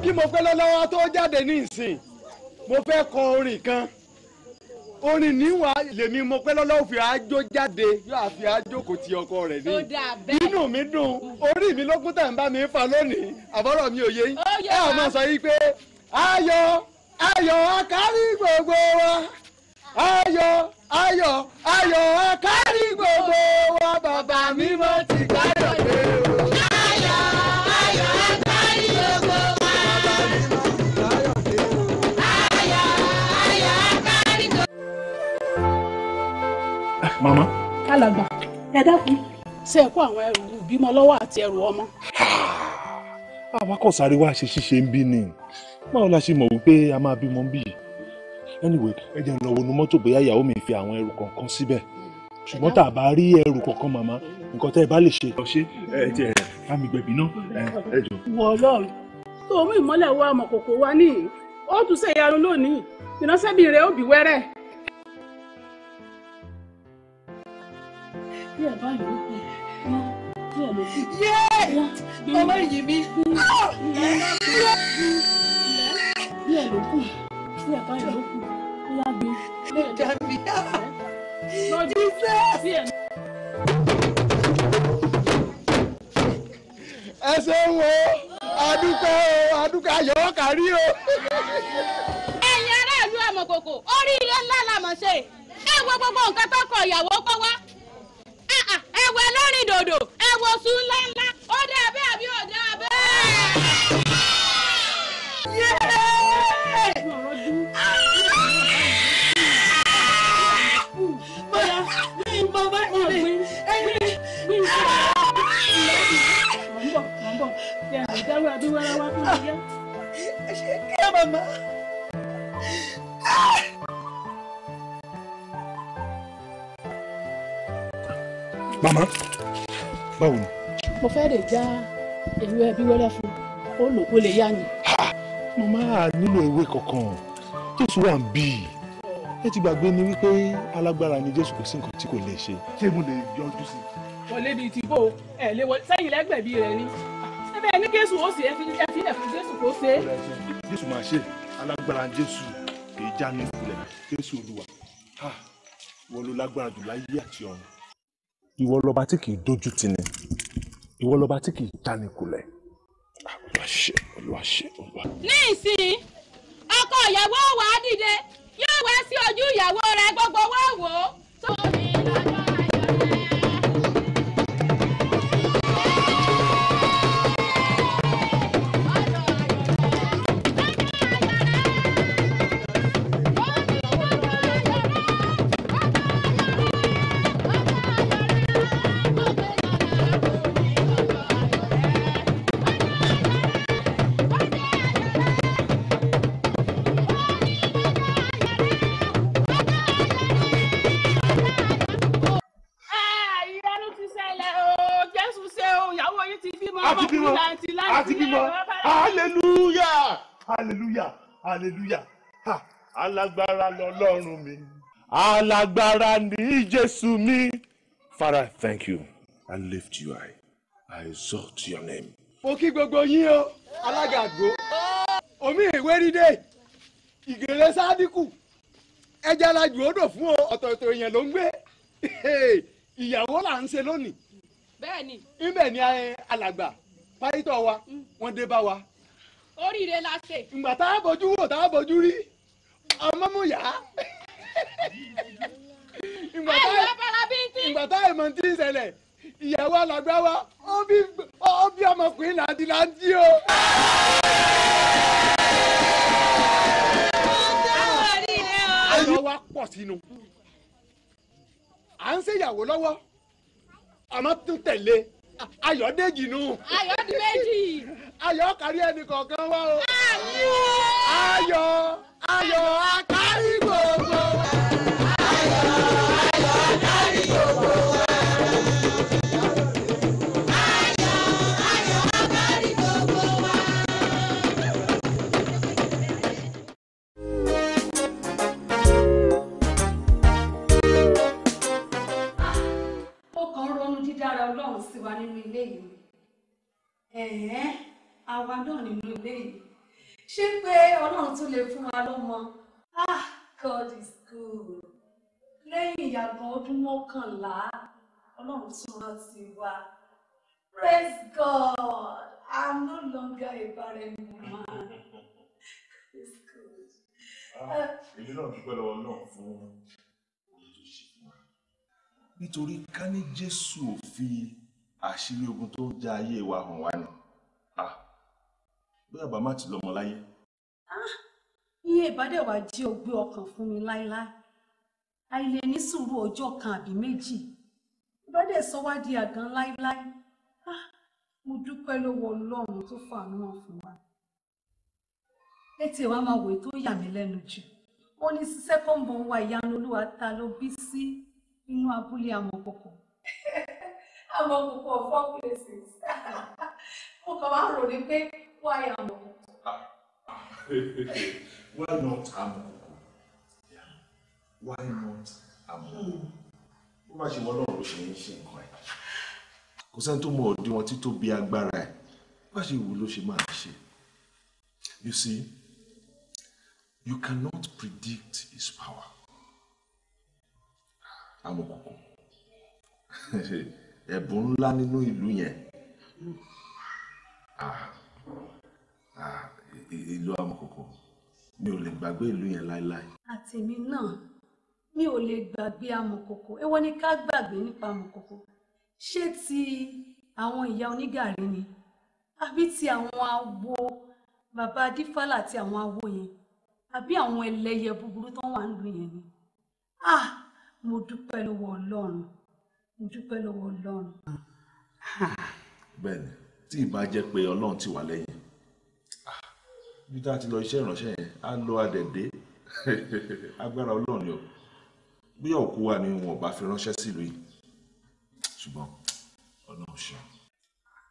kí mo fẹ́ lọ́wọ́ tó jáde ní ìsìn mo fẹ́ kọ orin kan orin níwà lèmi mo pẹ́ lọ́wọ́ fi àjò jáde yóò àfi àjò kò ti ọkọ rẹ̀ ní inú mi dùn orí mi lókun tẹ̀ ń bá mi fà lónìí àbọ̀rọ̀ mi ò yé yín ẹ ò máa sọ yí pé ayọ̀ ayọ̀ akárí gbogbo wa ayọ̀ ayọ̀ ayọ̀ akárí gbogbo wa bàbá mi mo ti káyọ̀ dé o. Mama. Alàgbà, ẹ dákun, ṣé ẹ kó àwọn ẹrù ìbímọ lọ́wọ́ àti ẹrù ọmọ? Àwa kò sáré wá ṣe ṣíṣe ń bí ni. Báwo la ṣe mọ̀ wípé a máa bímọ ń bí? Anyway, ẹ jẹ́ n lọ wọnú mọ́tò bóyá ìyàwó mi fi àwọn ẹrù kọ̀ọ̀kan síbẹ̀. Ṣùgbọ́n tá a bá rí ẹrù kọ̀ọ̀kan màmá, nǹkan tẹ́ ẹ bá lè ṣe. Lọ ṣe ẹ jẹ́ bá mi gbẹ̀bí náà ẹ jọ. Wọ Ọlọ́run, tó o mú ìmọ́lẹ̀ wá Àmọ̀kòkò wa níyì, ó tún ṣe ìyanu lónìí, ìránṣẹ́bí rẹ̀ ó bí wẹ́rẹ́. Bí ẹ bá yòó kù, bí ẹ lè kù. Ọmọ yìí mi. Bí ẹ lè kù, bí ẹ bá yòó kù, bí ẹ gbé. Jàmí. Lọ́jọ́ bí ẹ. Ẹ ṣeun o, adúpẹ́ o, adúpẹ́ ayọ̀ kárí o. ẹ̀yin aráàlú Àmọ̀kòkò oríire ńlá la mọ̀ ṣe ẹ wo gbogbo nǹkan tó kọ ìyàwó kọ́ wá ẹ wo ẹlẹ́rìn dòdò ẹ wo sùn ńláńlá ó dáa bẹ́ẹ̀ àbí ò dáa bẹ́ẹ̀. Mama, báwo ni? Mo fẹ́ lè já ewé ẹbí wẹ́rẹ́ fún ó lò kó lè yá ni. Mama a nílò ewé kankan. Jésù wà ń bí. Ẹ ti gbàgbé ni wípé alágbára ni Jésù kò sí nǹkan tí kò lè ṣe. Ṣé mo lè yọjú sí? Wọlé bíi ti bò ẹ lé wọlé sẹ́yìn lẹ́gbẹ̀bí rẹ ni. Ẹbí ẹni Jésù ó sì ẹ fi ilẹ̀ fún Jésù kó ṣe. Jésù máa ṣe alágbára Jésù kì í já ní ìkulẹ̀ Jésù Olúwa. Ìwọ ló lágbára jù láyé àti ọ̀run. Ìwọ lọba tí kì í dójú tì ní. Ìwọ lọba tí kì í já ní ìkulẹ̀. Olúwa ṣe, Olúwa ṣe, Olúwa. ní ìsìn ọkọ ìyàwó wà á dìde yóò wá sí ojú ìyàwó rẹ̀ gbogbo wá wò ó. hallelujah. Alágbára lọ́lọ́run mi. Alágbára ni Jésù mi. Father, thank you. I lift you high. I exalt your name. Mo kí gbogbo yín o, alága àgbo. Omi ìwé rídé, ìgèrè sádíkù. Ẹja alájù odò fún o, ọ̀tọ̀ọ̀tọ̀ èèyàn ló ń gbé. Ìyàwó là ń ṣe lónìí. Bẹ́ẹ̀ni. Ibẹ̀ ni alàgbà, pásítọ̀ wa, wọ́n dé bá wa. Oríire la ṣe. Ìgbà tá a bójú wò tá a bójú rí, ọmọ mú yá. Ìgbà tá a mọ̀ tí ń ṣẹlẹ̀, ìyàwó alàgbà wa, ó bí ọmọkùnrin làǹtìlàǹtì o. Ayọ̀ wa pọ̀ sínú. À ń ṣèyàwó lọ́wọ́, àmọ́ tún tẹ̀lé. Ayọ̀dèjì nù. Ayọ̀dèjì. Ayọ̀ kárí ẹnì kọ̀ọ̀kan wá o. Ayọ̀ akárí gbogbo wa. Ayọ̀ akárí gbogbo wa. Ayọ̀ akárí gbogbo wa. Ó kàn ń ronú dídára Ọlọ́run sí wa nínú ilé yìí. Àwa náà nínú ilé yìí. Ṣé pé Ọlọ́run tún lè fún wa lọ́mọ? God is good. Lẹ́yìn ìyàgbọ́n ọdún 11, Ọlọ́run tún rántí wa. Praise God. I'm no longer a barren woman. It's good. Èmi náà dúpẹ́ lọ́wọ́ náà fún ohun tó ṣe fún wa. Nítorí ká ní Jésù ò fi àṣírí ogun tó ń já ayé wa hàn wá ni. Bóyá bàbá ti lọ́mọ láyé. Iye ìbádẹ́wà jẹ́ ògbé ọkàn fún mi láíláí. Àìlè ní sùúrù ọjọ́ kan àbí méjì. Ìbádẹ́ sọ wá di àgàn láíláí. Mo dúpẹ́ lọ́wọ́ Ọlọ́run tó fàánú hàn fún wa. Ètè wa máa wòye tó yà mí lẹ́nu jù. Ó ní second born wa Ìyanu Olúwa ta ló bí sí inú abúlé Amọ̀kòkò. Amọ̀kòkò of all places. Mo kàn máa rò ní pé why Amọ̀kòkò? Why not Amọ̀kòkò? Why not Amọ̀kòkò? Bó bá ṣe wọ́n náà ló ṣe ń ṣe nǹkan ẹ̀. Kò sẹ́ni tó mọ òdiwọ̀n títóbi agbára ẹ̀. Bó bá ṣe wù ló ṣe máa ṣe. You see, you cannot predict his power. Amọ̀kòkò. Ẹ̀bùn ńlá nínú ìlú yẹn. Ìlú Amọ̀kòkò. Mi ò lè gbàgbé ìlú yẹn láéláé. Àtèmi náà, mi ò lè gbàgbé Amọ̀kòkò. Èwo ni ká gbàgbé nípa Amọ̀kòkò? Ṣé ti àwọn ìyá onígàrí ni? Àbí ti àwọn awo bàbá Adífálà àti àwọn awo yẹn? Àbí àwọn ẹlẹ́yẹ búburú tó wà nílùú yẹn ni? Mo dúpẹ́ lọ́wọ́ Ọlọ́run. Mo dúpẹ́ lọ́wọ́ Ọlọ́run. Bẹ́ẹ̀ni, tí ì bá jẹ́ pé Ọlọ́run ti wà lẹ́yìn. Bí tá a ti lọ iṣẹ́ ìránṣẹ́ yẹn, á lọ adẹ̀dẹ́. Agbára Ọlọ́run ni o. Bí òkú wa ni wọn bá fi ránṣẹ́ sílùú yìí. Ṣùgbọ́n Ọlọ́run ṣe.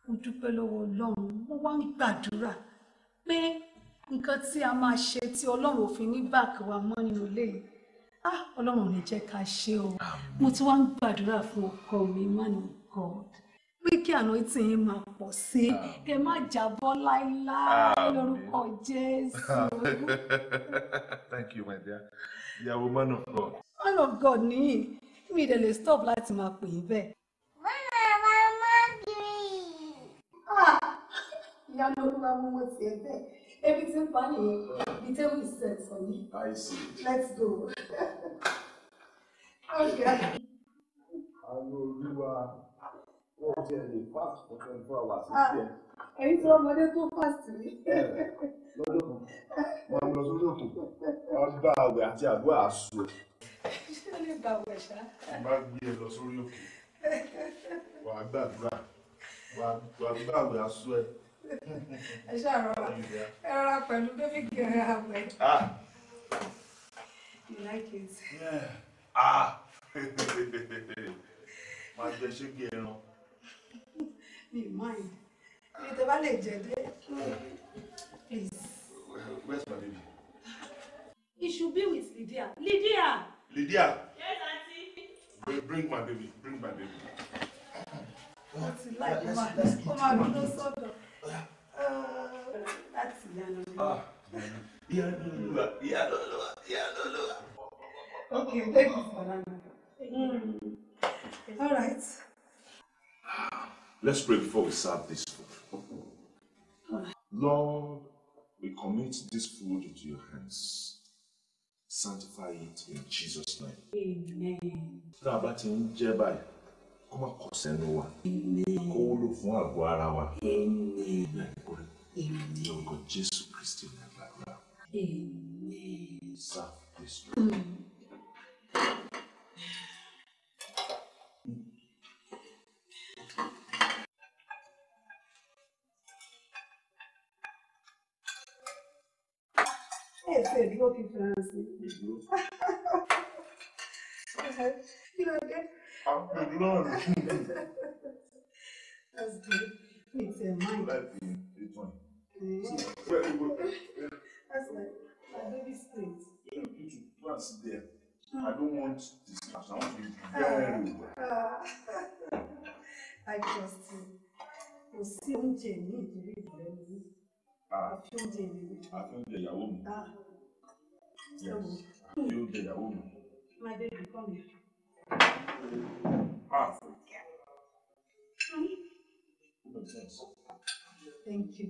Mo dúpẹ́ lọ́wọ́ Ọlọ́run. Mo wá ń gbàdúrà pé nǹkan tí a máa ṣe tí Ọlọ́run ò fi ní báàkì wa mọ́ nínú ilé yìí. Ọlọ́run ò ní jẹ́ ká ṣe o. Mo ti wá ń gbàdúrà fún ọkọ mi, man of God. Pé kí anointing yín máa pọ̀ sí. Ẹ má jábọ́ láíláí lórúkọ Jésù. Thank you, my dear. Ìyàwó man of God. Man of God nìyí. Mi ìdẹ̀ lè stop láti máa pè é bẹ́ẹ̀. Ìyanu Olúwa mú wọn tiẹ̀ bẹ́ẹ̀. Ebi tí ń pa nìyẹn. The table is set for me. I see. Let's go. Okay. Àwọn Olúwa wọ́n ti ẹ̀ lè fast for 24 hours. Èyí tí ọmọdé tó fast rí. Lọ́jọ́ kan, wọ́n lọ sórí òkè. Wọ́n gba àwẹ̀ àti àdúrà àṣù ẹ̀. Ṣé o lè gba àwẹ̀ ṣá? Wọ́n bá gbé ẹ lọ sórí òkè. Wà á gbàdúrà. Wà á gbà àwẹ̀ àṣù ẹ̀. Ẹ ṣàrọ̀ra. Ẹ rọra pẹ̀lú bébí gẹ̀rẹ́ àwẹ̀. You like it? Yeah. Máa jẹ ṣégi ẹran. Mi mind. Ibi tó bá lè jẹ dé. Please. Where's my baby? should be with Lydia. Lydia! Lydia! Yes, Auntie. Bring my baby. Bring my baby. What's it like? Come on, no soda. That's Yana. Iyaloluwa. Okay, thank you for that. All right. Let's pray before we serve this food. Lord, we commit this food into your hands. Sanctify it in Jesus' name. Amen. Tá a bá ti ń jẹ báyìí, kó má kọ sẹ́nu wa. Kó wúlò fún àgọ́ ara wa. Amen. Ní orúkọ Jésù Kristi ní àgbàgbà. Amen. Serve this food. Esse dúró kí Francis. You know that? I'm Lord. That's good. It's a mind. It's one. That's like my baby space. You should go and sit there. I don't want distraction. I want to be very well. I trust you. Kò sí oúnjẹ ní ìdílé ìbẹ̀rẹ̀ mi. Àfi oúnjẹ mi. Àfi oúnjẹ ìyàwó mi. Yes. Àfi oúnjẹ ìyàwó mi. My baby, come here. Thank you.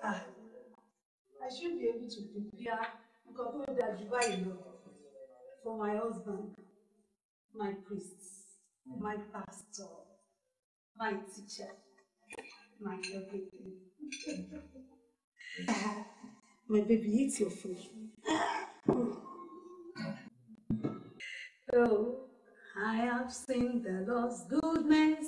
I should be able to prepare for my husband, my priest, my pastor, my teacher, my everything. My baby, eat your food. Oh, I have seen the Lord's goodness,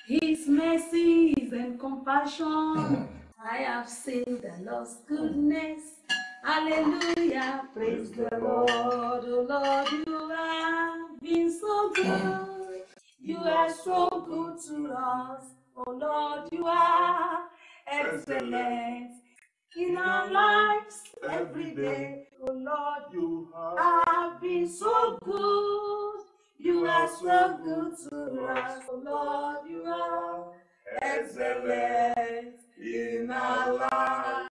His mercies and compassion. I have seen the Lord's goodness. Hallelujah, praise the Lord. Oh Lord, you have been so good. You are so good to us. Oh Lord, you are excellent in our lives every day. Oh Lord, you have been so good. You are so good to us. Oh Lord, you are excellent in our lives.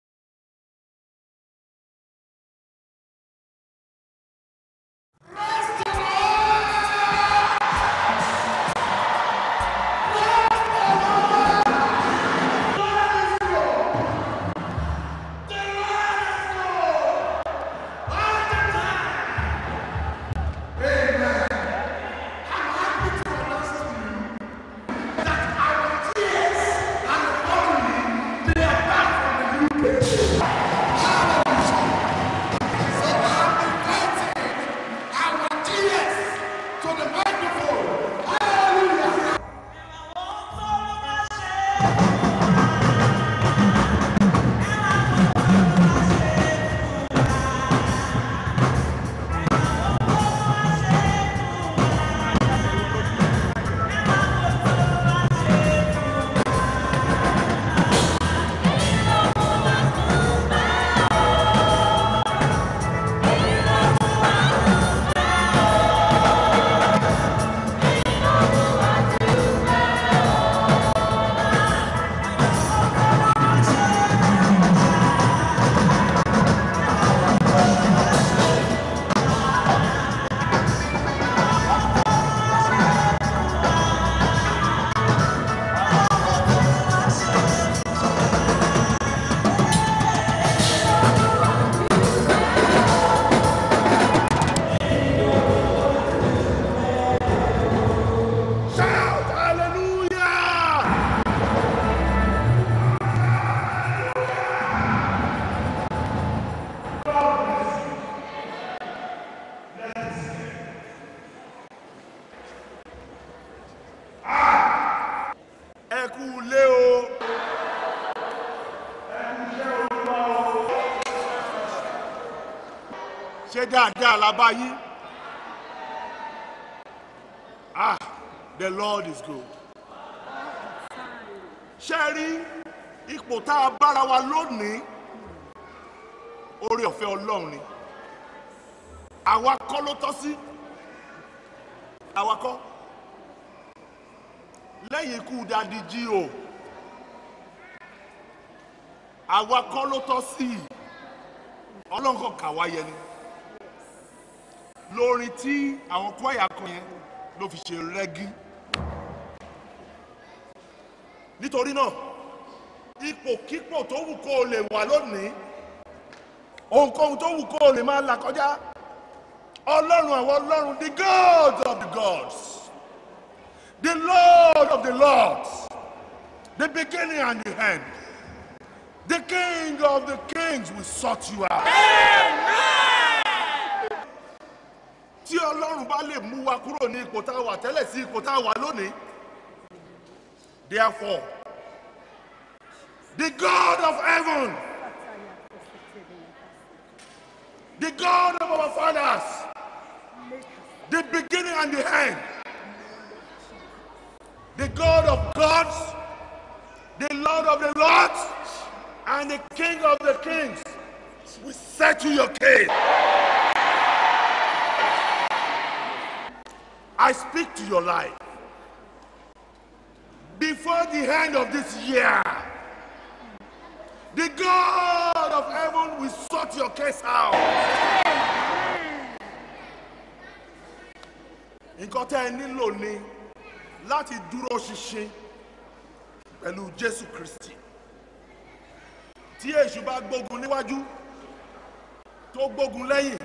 The Lord is good. Ṣé ipò tá a bára wa lónìí, oore ọ̀fẹ́ Ọlọ́run ni. àwa kọ́ ló tọ́ sí àwa kọ́ lẹ́yìn ikú Daddy G.O. àwa kọ́ ló tọ́ sí Ọlọ́run kò kà wá yẹ ni lórí tí àwọn kwaya kan yẹn ló fi ṣe rẹ́gí nítorí náà ipòkípò tó wù kó o lè wà lónìí ohunkóhun tó wù kó o lè máa là kọjá Ọlọ́run àwọn Ọlọ́run, the God of the gods, the Lord of the lords, the beginning and the end, the King of the kings will sort you out. Tí Ọlọ́run bá lè mú wa kúrò ní ipò tá a wà tẹ́lẹ̀ sí ipò tá a wà lónìí, therefore, the God of heaven, the God of our fathers, the beginning and the end, the God of gods, the Lord of the lords, and the King of the kings will settle your case. I speak to your life. Before the end of this year, the God of heaven will sort your case out. Nǹkan tẹ́ ẹ nílò ni láti dúró ṣinṣin pẹ̀lú Jésù Kristi. Tí èṣù bá gbógun níwájú, tó gbógun lẹ́yìn,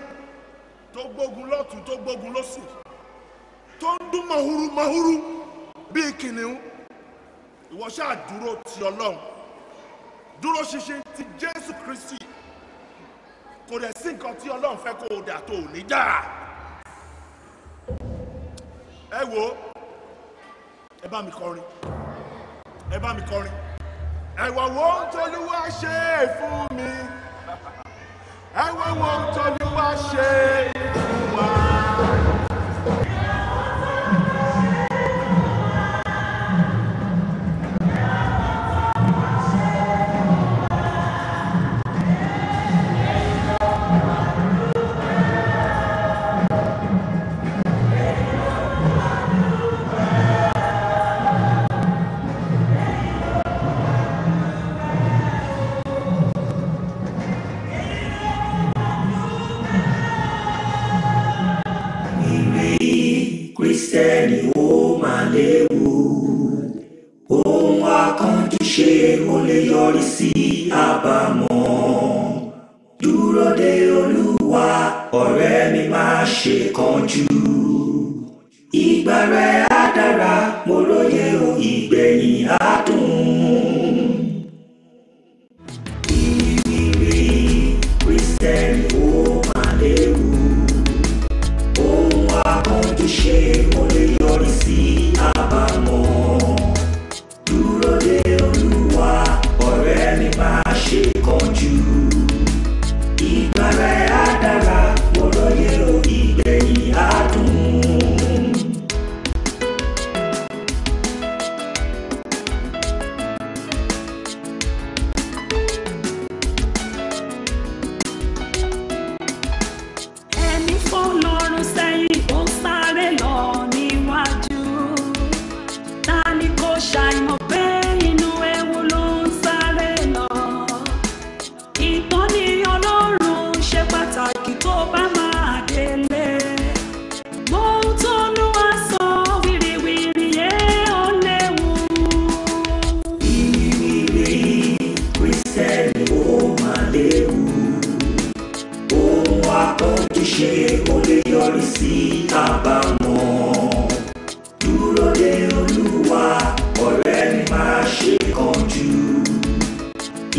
tó gbógun lọ́tùn, tó gbógun lósì, tó ń dún mahuru mahuru bíi kìnìún, ìwọ ṣáà dúró ti Ọlọ́run. Dúró ṣinṣin ti Jésù Kristi. Kò dẹ̀ sí nǹkan tí Ọlọ́run fẹ́ kó o dà tó ò ní dà. Ẹ wo, ẹ bá mi kọrin, ẹ bá mi kọrin. Ẹ wá wo ohun t'Olúwa ṣe fún mi. Ẹ wá wo ohun t'Olúwa ṣe fún wa. Kristẹni ó máa léwu, ohun akánjú ṣe ó lè yọrí sí àbámọ̀. Dúró de Olúwa, ọ̀rẹ́ mi má ṣe kánjú. Ìgbà rẹ̀ á dára, mo róye o, ìgbẹ̀yìn á dùn. Ìrírí Kristẹni ó máa léwu, ohun akánjú ṣe ó lè yọrí sí àbámọ̀. Dúró de Olúwa, ọ̀rẹ́ mi má ṣe kánjú. Ìgbà rẹ̀ á dára, mo róye o, ìgbẹ̀yìn á dùn. Ẹni fọ́lọ́run sẹ́yìn ó sáré lọ níwájú. Ta ni kò ṣàìmọ̀ pé inú ewu ló ń sáré lọ? Ìtọ́ni Ọlọ́run ṣe pàtàkì tó bá máa délé. Mo ń t'Olúwa sọ wìrìwìrì yé ó léwu. Ìrírí Kristẹni ó máa léwu, ohun akánjú ṣe ó lè yọrí sí àbámọ̀. Dúró de Olúwa, ọ̀rẹ́ mi má ṣe kánjú.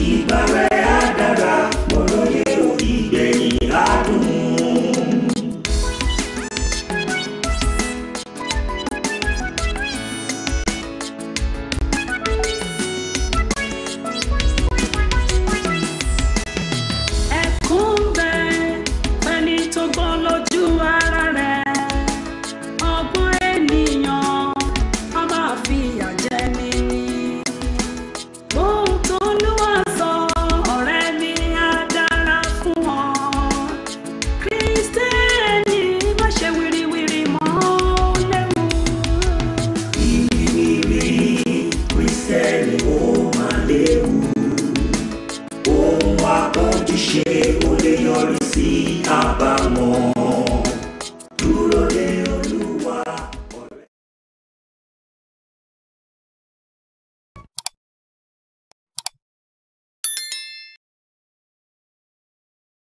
Ìgbà rẹ̀ á dára, mo róye o, ìgbẹ̀yìn á dùn. Ẹkún bẹ fẹ́ni tó gbọ́ lójú ara rẹ̀.